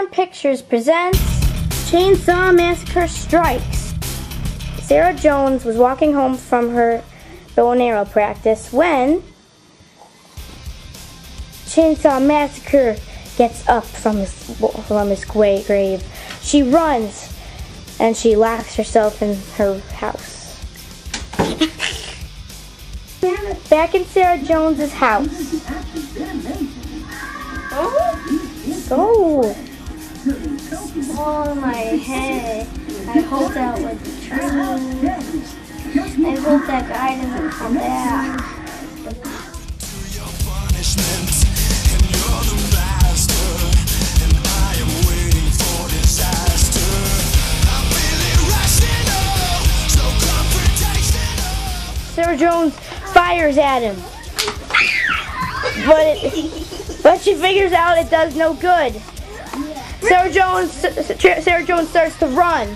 Pictures presents Chainsaw Massacre Strikes. Sarah Jones was walking home from her bow and arrow practice when Chainsaw Massacre gets up from his grave. She runs and she locks herself in her house. Back in Sarah Jones's house. Oh, my head. I hope that was the truth. I hope that guy doesn't come back. Sarah Jones fires at him, but she figures out it does no good. Sarah Jones starts to run.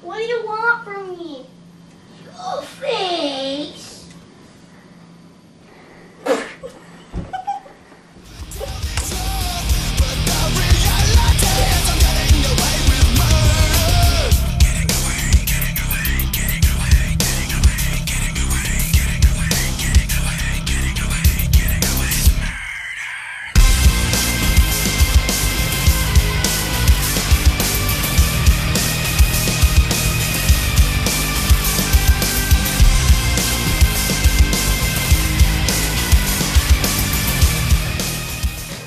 What do you want from me? Your face.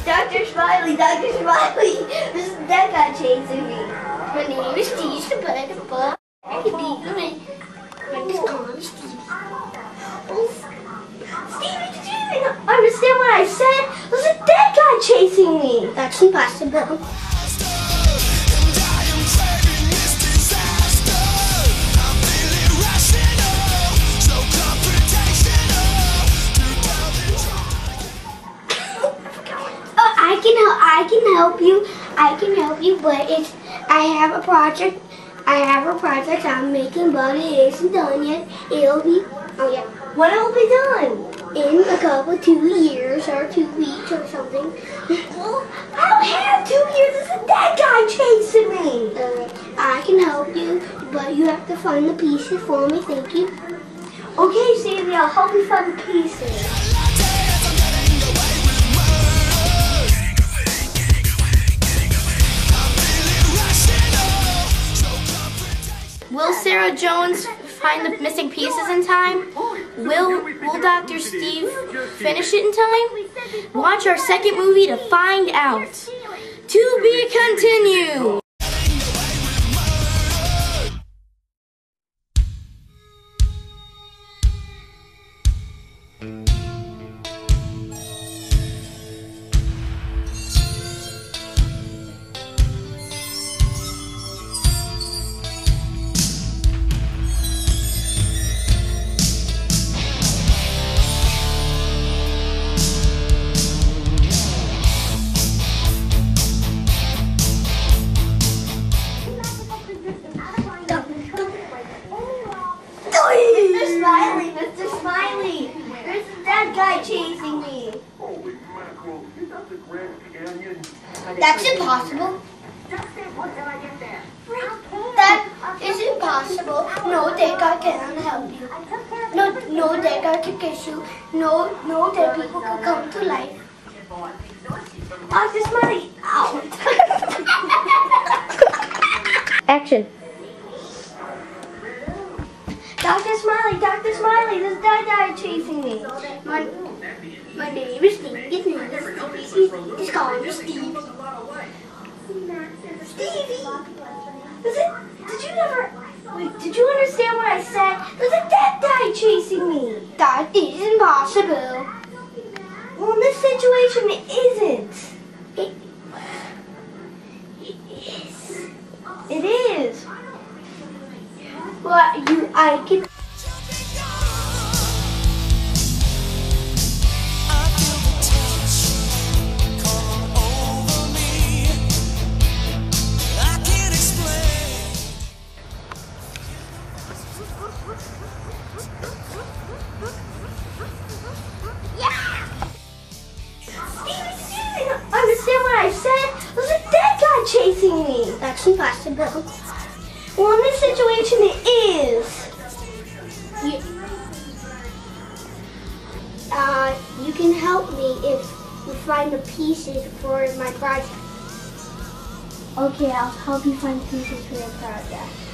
Dr. Smiley, this is that guy chasing me. My name is Steve, but I can be just call him Steve. Oh, Stevie, did you even understand what I said? This is that guy chasing me. That's impossible. I can help you, but I have a project I'm making, but it isn't done yet. It'll be, when it'll be done? In a couple, 2 years or 2 weeks or something. Well, I don't have 2 years. This is that guy chasing me. I can help you, but you have to find the pieces for me. Thank you. Okay, Sadie, I'll help you find the pieces. Will Sarah Jones find the missing pieces in time? Will Dr. Steve finish it in time? Watch our second movie to find out. To be continued. Mr. Smiley, there's that guy chasing me. Holy mackerel, is that the Grand Canyon? That's impossible. That is impossible. No, that guy cannot help you. No, that guy can kiss you. No, that people can come to life. Dr. Smiley, out. Action. Dr. Smiley, this that guy chasing me. My name is Steve. His name is Stevie. Just call me Steve. Stevie! Did you understand what I said? There's a dead guy chasing me. That is impossible. Well, in this situation, it isn't. It is. It is. I can. Understand what I said? Was a dead guy chasing me. That's impossible. Well, in this situation, it is. You can help me if you find the pieces for my project. Okay, I'll help you find pieces for your project.